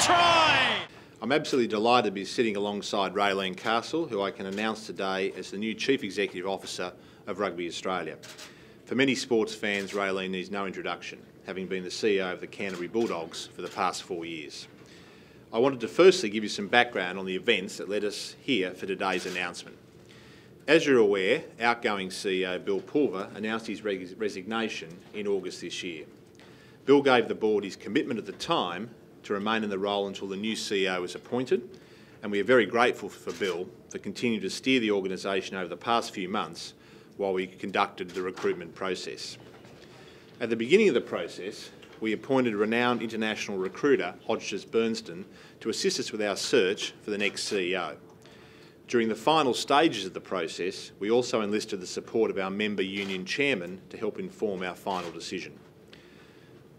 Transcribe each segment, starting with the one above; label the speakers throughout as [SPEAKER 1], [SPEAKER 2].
[SPEAKER 1] try!
[SPEAKER 2] I'm absolutely delighted to be sitting alongside Raelene Castle, who I can announce today as the new Chief Executive Officer of Rugby Australia. For many sports fans, Raelene needs no introduction, having been the CEO of the Canterbury Bulldogs for the past 4 years. I wanted to firstly give you some background on the events that led us here for today's announcement. As you're aware, outgoing CEO Bill Pulver announced his resignation in August this year. Bill gave the board his commitment at the time to remain in the role until the new CEO was appointed, and we are very grateful for Bill for continuing to steer the organisation over the past few months while we conducted the recruitment process. At the beginning of the process, we appointed renowned international recruiter Hodges Bernston to assist us with our search for the next CEO. During the final stages of the process, we also enlisted the support of our member union chairman to help inform our final decision.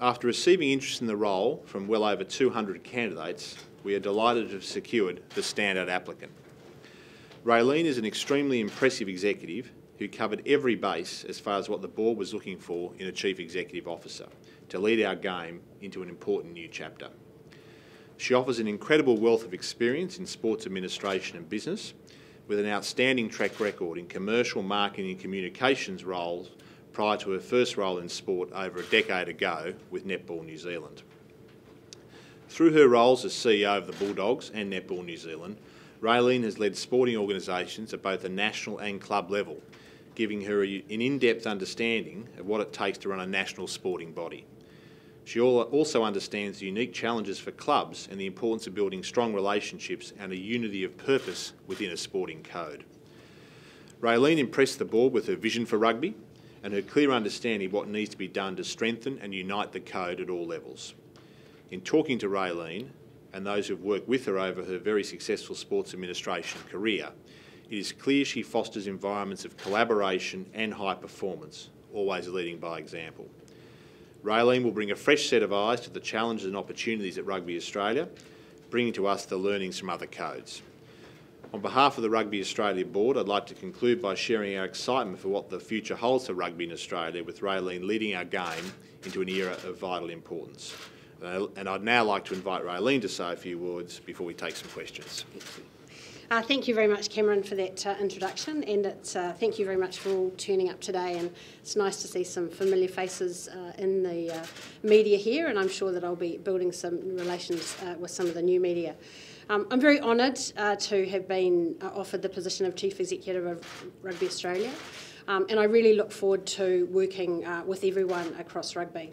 [SPEAKER 2] After receiving interest in the role from well over 200 candidates, we are delighted to have secured the standout applicant. Raelene is an extremely impressive executive who covered every base as far as what the board was looking for in a Chief Executive Officer to lead our game into an important new chapter. She offers an incredible wealth of experience in sports administration and business, with an outstanding track record in commercial, marketing and communications roles prior to her first role in sport over a decade ago with Netball New Zealand. Through her roles as CEO of the Bulldogs and Netball New Zealand, Raelene has led sporting organisations at both the national and club level, giving her an in-depth understanding of what it takes to run a national sporting body. She also understands the unique challenges for clubs and the importance of building strong relationships and a unity of purpose within a sporting code. Raelene impressed the board with her vision for rugby and her clear understanding of what needs to be done to strengthen and unite the code at all levels. In talking to Raelene and those who have worked with her over her very successful sports administration career, it is clear she fosters environments of collaboration and high performance, always leading by example. Raelene will bring a fresh set of eyes to the challenges and opportunities at Rugby Australia, bringing to us the learnings from other codes. On behalf of the Rugby Australia Board, I'd like to conclude by sharing our excitement for what the future holds for rugby in Australia, with Raelene leading our game into an era of vital importance. And I'd now like to invite Raelene to say a few words before we take some questions.
[SPEAKER 3] Thank you very much, Cameron, for that introduction, and thank you very much for all turning up today. And it's nice to see some familiar faces in the media here, and I'm sure that I'll be building some relations with some of the new media. I'm very honoured to have been offered the position of Chief Executive of Rugby Australia, and I really look forward to working with everyone across rugby.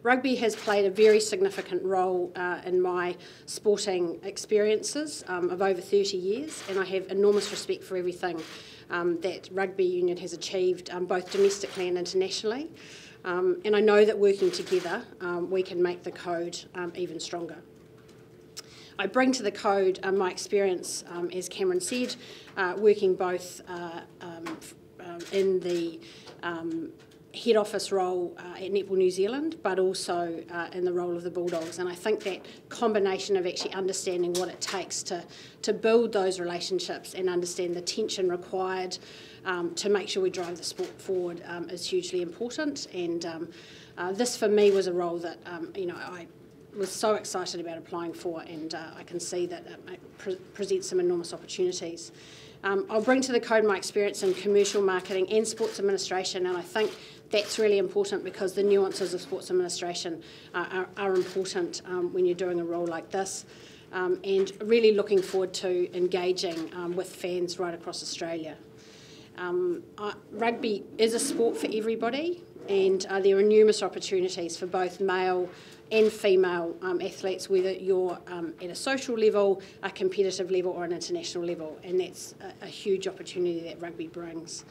[SPEAKER 3] Rugby has played a very significant role in my sporting experiences of over 30 years, and I have enormous respect for everything that rugby union has achieved, both domestically and internationally. And I know that working together, we can make the code even stronger. I bring to the code my experience, as Cameron said, working both in the head office role at Netball New Zealand, but also in the role of the Bulldogs. And I think that combination of actually understanding what it takes to build those relationships and understand the tension required to make sure we drive the sport forward is hugely important. And this for me was a role that I was so excited about applying for, and I can see that it presents some enormous opportunities. I'll bring to the code my experience in commercial marketing and sports administration, and I think that's really important because the nuances of sports administration are important when you're doing a role like this, and really looking forward to engaging with fans right across Australia. Rugby is a sport for everybody, and there are numerous opportunities for both male and female athletes, whether you're at a social level, a competitive level or an international level, and that's a huge opportunity that rugby brings.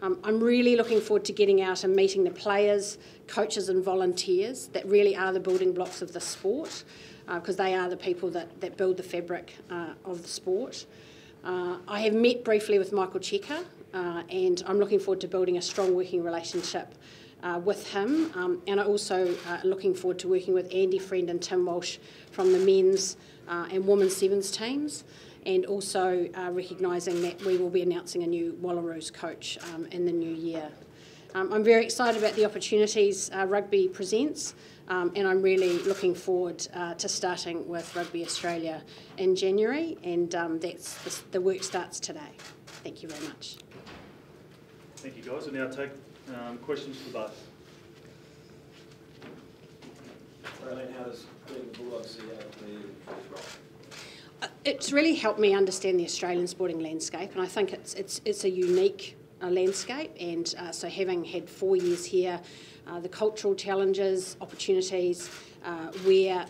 [SPEAKER 3] I'm really looking forward to getting out and meeting the players, coaches and volunteers that really are the building blocks of the sport, because they are the people that build the fabric of the sport. I have met briefly with Michael Cheika, and I'm looking forward to building a strong working relationship with him, and I'm also looking forward to working with Andy Friend and Tim Walsh from the men's and women's sevens teams, and also recognising that we will be announcing a new Wallaroos coach in the new year. I'm very excited about the opportunities rugby presents, and I'm really looking forward to starting with Rugby Australia in January, and the work starts today. Thank you very much.
[SPEAKER 1] Thank you, guys. We'll now take questions for both.
[SPEAKER 4] Raelene, how does being the Bulldogs CEO play this role?
[SPEAKER 3] It's really helped me understand the Australian sporting landscape, and I think it's a unique landscape. And so, having had 4 years here, the cultural challenges, opportunities, where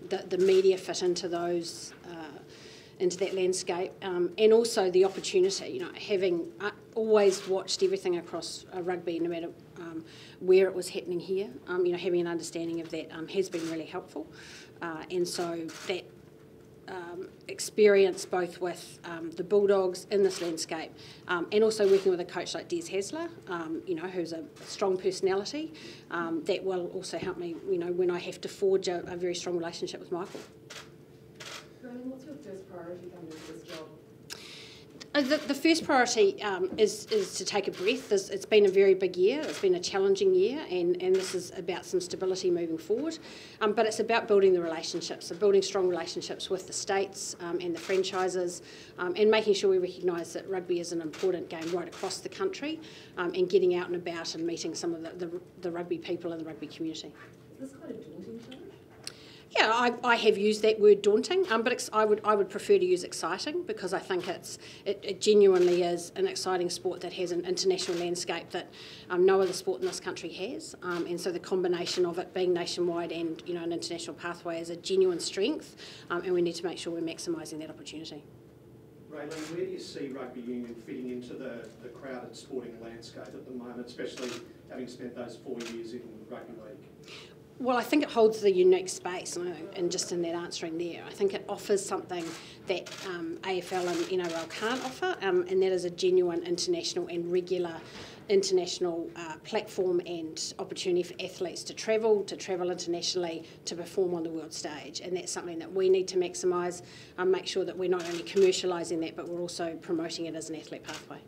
[SPEAKER 3] the media fit into those. Into that landscape, and also the opportunity. Having always watched everything across rugby, no matter where it was happening here. Having an understanding of that has been really helpful, and so that experience both with the Bulldogs in this landscape, and also working with a coach like Des Hasler, who's a strong personality, that will also help me. When I have to forge a very strong relationship with Michael.
[SPEAKER 5] What's your first priority coming into this job?
[SPEAKER 3] The first priority is to take a breath. It's been a very big year. It's been a challenging year, and this is about some stability moving forward. But it's about building the relationships, so building strong relationships with the states and the franchises, and making sure we recognise that rugby is an important game right across the country, and getting out and about and meeting some of the rugby people in the rugby community.
[SPEAKER 5] Is this quite a daunting challenge?
[SPEAKER 3] Yeah, I have used that word daunting, but I would prefer to use exciting, because I think it genuinely is an exciting sport that has an international landscape that no other sport in this country has, and so the combination of it being nationwide and an international pathway is a genuine strength, and we need to make sure we're maximising that opportunity.
[SPEAKER 6] Raelene, where do you see rugby union fitting into the crowded sporting landscape at the moment, especially having spent those 4 years in rugby league?
[SPEAKER 3] Well, I think it holds the unique space, and just in that answering there, I think it offers something that AFL and NRL can't offer, and that is a genuine international and regular international platform and opportunity for athletes to travel internationally, to perform on the world stage, and that's something that we need to maximise, make sure that we're not only commercialising that, but we're also promoting it as an athlete pathway.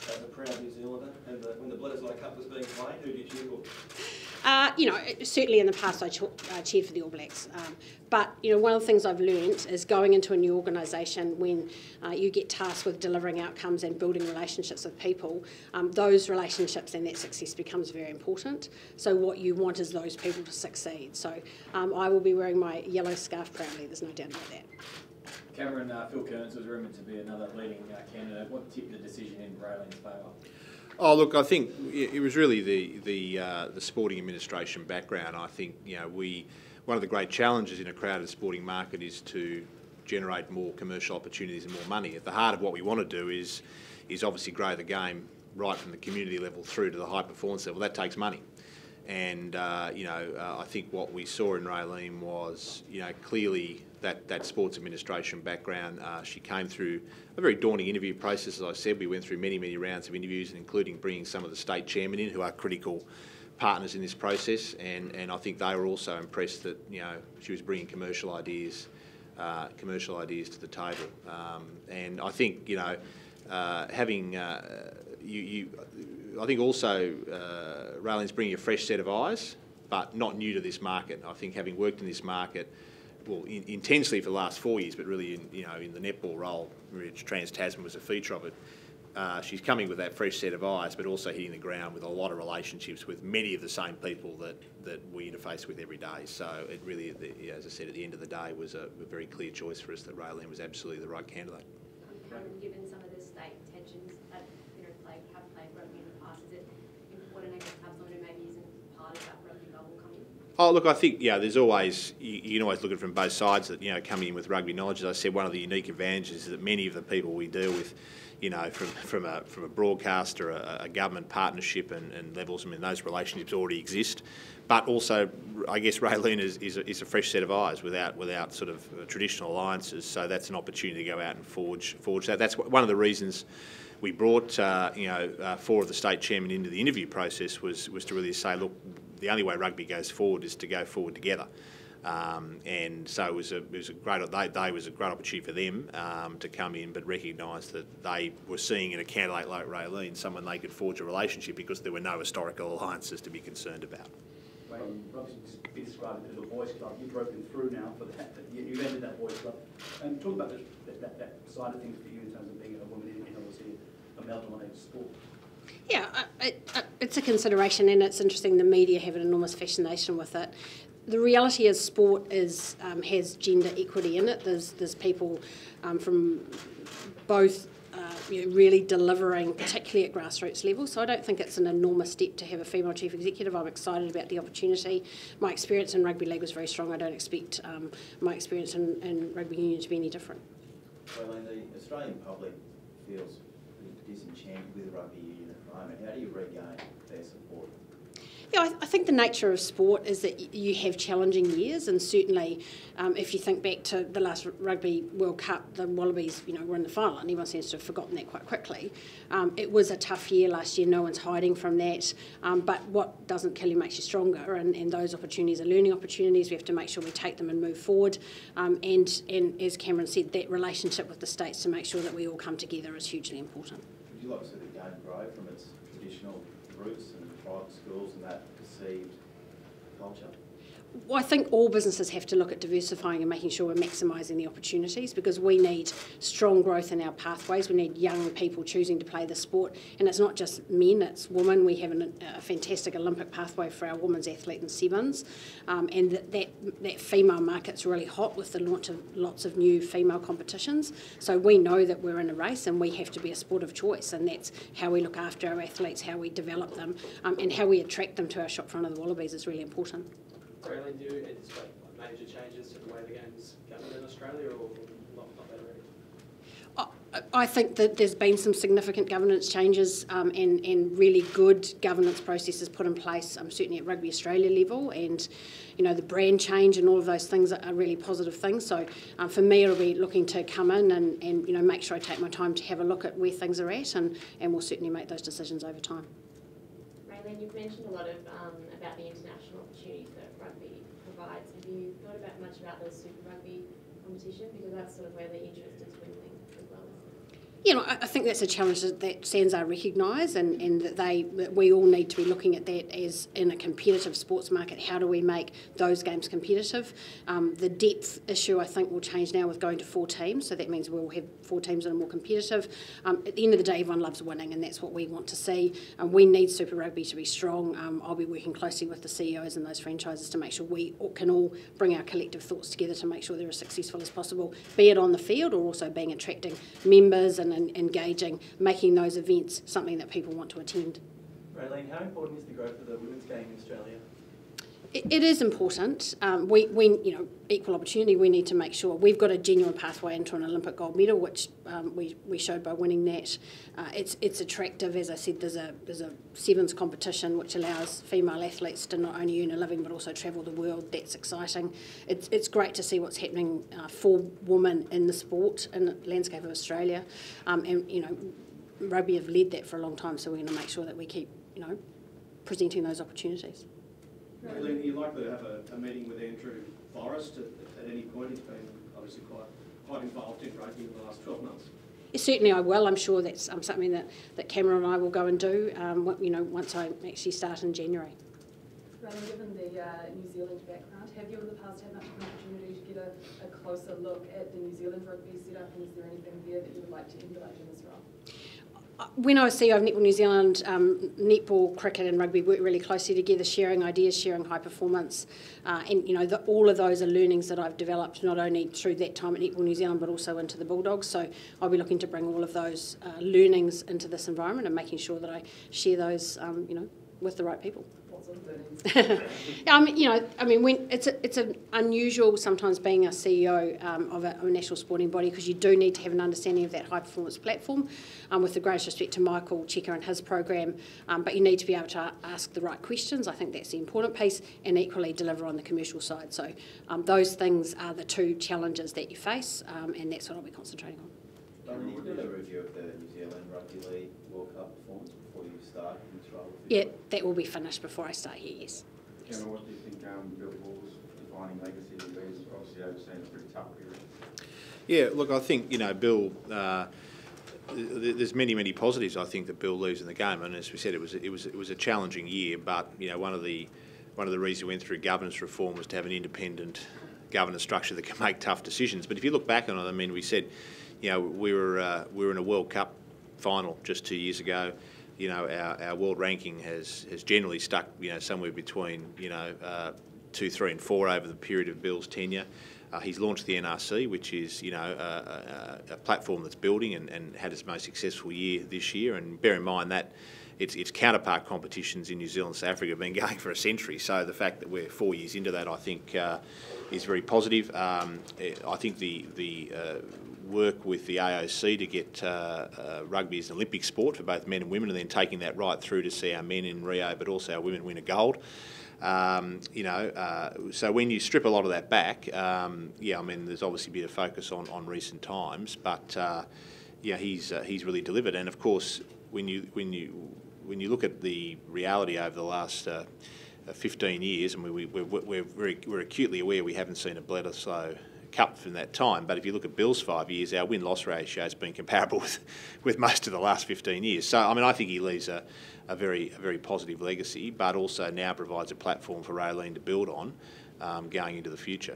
[SPEAKER 4] As a proud New Zealander, and when the Bledisloe Cup was being played, who did you cheer for?
[SPEAKER 3] Certainly in the past I cheered for the All Blacks. But one of the things I've learned is going into a new organisation, when you get tasked with delivering outcomes and building relationships with people, those relationships and that success becomes very important. So what you want is those people to succeed. So I will be wearing my yellow scarf proudly, there's no doubt about that.
[SPEAKER 7] Cameron, Phil Kearns was rumoured to be another leading candidate. What tipped the decision in Raylene's favour?
[SPEAKER 2] Oh, look, I think it was really the sporting administration background. I think one of the great challenges in a crowded sporting market is to generate more commercial opportunities and more money. At the heart of what we want to do is obviously grow the game right from the community level through to the high performance level. That takes money. And, I think what we saw in Raelene was, clearly that sports administration background. She came through a very daunting interview process, as I said. We went through many, many rounds of interviews, including bringing some of the state chairmen in, who are critical partners in this process. And I think they were also impressed that, she was bringing commercial ideas to the table. And I think, having... I think also Raylene's bringing a fresh set of eyes, but not new to this market. I think having worked in this market, intensely for the last 4 years, but really in the netball role, which Trans-Tasman was a feature of it, she's coming with that fresh set of eyes, but also hitting the ground with a lot of relationships with many of the same people that we interface with every day. So it really, as I said, at the end of the day, was a very clear choice for us that Raelene was absolutely the right candidate.
[SPEAKER 5] Given some of the state tensions that have played rugby in the past, is it important to have someone who maybe isn't part of that rugby bubble coming in?
[SPEAKER 2] Oh, look, I think, there's always, you can always look at it from both sides, that, coming in with rugby knowledge. As I said, one of the unique advantages is that many of the people we deal with, from a broadcaster, a government partnership and levels, those relationships already exist. But also, I guess Raelene is a fresh set of eyes without sort of traditional alliances. So that's an opportunity to go out and forge that. That's one of the reasons we brought 4 of the state chairmen into the interview process was to really say, look, the only way rugby goes forward is to go forward together. And so it was a great opportunity for them to come in, but recognise that they were seeing in a candidate like Raelene someone they could forge a relationship, because there were no historical alliances to be concerned about.
[SPEAKER 8] Rugby's been described as a boys' club. You've broken through now for that. You've entered that boys' club. And talk about that side of things for you in terms of being a woman in obviously a male-dominated sport.
[SPEAKER 3] Yeah, it's a consideration, and it's interesting the media have an enormous fascination with it. The reality is sport has gender equity in it. There's people from both really delivering, particularly at grassroots level. So I don't think it's an enormous step to have a female chief executive. I'm excited about the opportunity. My experience in rugby league was very strong. I don't expect my experience in rugby union to be any different.
[SPEAKER 9] Raelene, the Australian public feels disenchanted with rugby union at the moment. How do you regain their support?
[SPEAKER 3] Yeah, I think the nature of sport is that you have challenging years, and certainly if you think back to the last Rugby World Cup, the Wallabies, were in the final, and everyone seems to have forgotten that quite quickly. It was a tough year last year, no one's hiding from that, but what doesn't kill you makes you stronger, and those opportunities are learning opportunities. We have to make sure we take them and move forward, and as Cameron said, that relationship with the states to make sure that we all come together is hugely important.
[SPEAKER 9] Would you like to see the game grow from its traditional roots and private schools and that perceived culture?
[SPEAKER 3] Well, I think all businesses have to look at diversifying and making sure we're maximising the opportunities, because we need strong growth in our pathways. We need young people choosing to play the sport, and it's not just men, it's women. We have a fantastic Olympic pathway for our women's athlete in sevens, and that female market's really hot with the launch of lots of new female competitions. So we know that we're in a race and we have to be a sport of choice, and that's how we look after our athletes, how we develop them, and how we attract them to our shop front of the Wallabies is really important.
[SPEAKER 4] Raelene, do you anticipate major changes to the way the game's governed in Australia, or not that already?
[SPEAKER 3] I think that there's been some significant governance changes and really good governance processes put in place, certainly at Rugby Australia level, and the brand change and all of those things are really positive things. So for me, it'll be looking to come in and make sure I take my time to have a look at where things are at, and we'll certainly make those decisions over time.
[SPEAKER 5] Raelene, you've mentioned a lot of about the international opportunities that rugby provides. Have you thought much about the Super Rugby competition? Because that's sort of where the interest is dwindling as well.
[SPEAKER 3] I think that's a challenge that SANZAAR recognise, and that we all need to be looking at that as in a competitive sports market. How do we make those games competitive? The depth issue, I think, will change now with going to 4 teams, so that means we'll have 4 teams that are more competitive. At the end of the day, everyone loves winning, and that's what we want to see. We need Super Rugby to be strong. I'll be working closely with the CEOs and those franchises to make sure we can all bring our collective thoughts together to make sure they're as successful as possible, be it on the field or also attracting members and engaging, making those events something that people want to attend.
[SPEAKER 8] Raelene, how important is the growth of the women's game in Australia?
[SPEAKER 3] It is important. We equal opportunity. We need to make sure we've got a genuine pathway into an Olympic gold medal, which we showed by winning that. It's attractive, as I said. There's a sevens competition which allows female athletes to not only earn a living but also travel the world. That's exciting. It's great to see what's happening for women in the sport in the landscape of Australia, and rugby have led that for a long time. So we're going to make sure that we keep presenting those opportunities.
[SPEAKER 6] Raelene, are you likely to have a meeting with Andrew Forrest at any point? He's been obviously quite involved in rugby in the last 12 months.
[SPEAKER 3] Certainly I will. I'm sure that's something that Cameron and I will go and do, once I actually start in January.
[SPEAKER 10] Raelene, given the New Zealand background, have you in the past had much of an opportunity to get a closer look at the New Zealand rugby setup, and is there anything there that you would like to emulate in this role?
[SPEAKER 3] When I was CEO of Netball New Zealand, netball, cricket and rugby work really closely together, sharing ideas, sharing high performance, and all of those are learnings that I've developed not only through that time at Netball New Zealand but also into the Bulldogs. So I'll be looking to bring all of those learnings into this environment and making sure that I share those, with the right people.
[SPEAKER 10] What sort of learnings?
[SPEAKER 3] When it's an unusual sometimes being a CEO of a national sporting body, because you do need to have an understanding of that high performance platform, with the greatest respect to Michael Checker and his program, but you need to be able to ask the right questions. I think that's the important piece, and equally deliver on the commercial side. So those things are the 2 challenges that you face, and that's what I'll be concentrating on.
[SPEAKER 9] Dominic, you did a review of the New Zealand Rugby League World Cup performance before you start in this role?
[SPEAKER 3] Yeah, that will be finished before I start here, yes.
[SPEAKER 11] Cameron, what do you think Bill Ball's defining legacy will be? He's obviously overseen a pretty tough period.
[SPEAKER 2] Yeah, look, I think, Bill, there's many positives I think that Bill leaves in the game, and as we said, it was a challenging year, but one of the one of the reasons we went through governance reform was to have an independent governance structure that can make tough decisions. But if you look back on it, I mean, we said, you know, we were in a World Cup final just 2 years ago. You know, our world ranking has generally stuck, you know, somewhere between, you know, 2, 3 and 4 over the period of Bill's tenure. He's launched the NRC, which is, you know, a platform that's building and had its most successful year this year. And bear in mind that its counterpart competitions in New Zealand and South Africa have been going for a century. So the fact that we're 4 years into that, I think, is very positive. I think the work with the AOC to get rugby as an Olympic sport for both men and women, and then taking that right through to see our men in Rio, but also our women win a gold. You know, so when you strip a lot of that back, yeah, I mean, there's obviously been a focus on recent times, but yeah, he's really delivered. And of course, when you look at the reality over the last 15 years, and we're acutely aware we haven't seen a Bledisloe Cup from that time, but if you look at Bill's 5 years, our win-loss ratio has been comparable with most of the last 15 years. So, I mean, I think he leaves a very positive legacy, but also now provides a platform for Raylene to build on going into the future.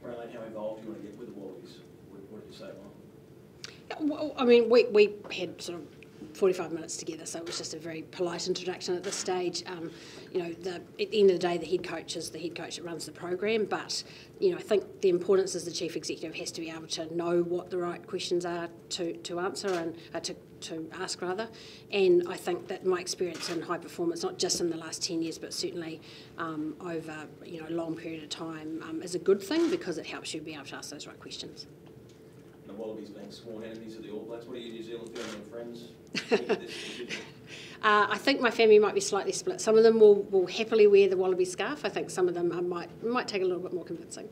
[SPEAKER 7] Raylene, how involved do you want to get with the Wallabies? What did you say, Ron?
[SPEAKER 3] Well, I mean, we had sort of 45 minutes together, so it was just a very polite introduction at this stage. You know, at the end of the day, the head coach is the head coach that runs the program, but, you know, I think the importance is the chief executive has to be able to know what the right questions are to answer and to ask rather. And I think that my experience in high performance, not just in the last 10 years, but certainly over, you know, a long period of time, is a good thing because it helps you be able to ask those right questions.
[SPEAKER 12] The Wallabies being sworn enemies of the All Blacks. What are you New Zealand family and friends think of this decision?
[SPEAKER 3] I think my family might be slightly split. Some of them will happily wear the Wallaby scarf. I think some of them might take a little bit more convincing.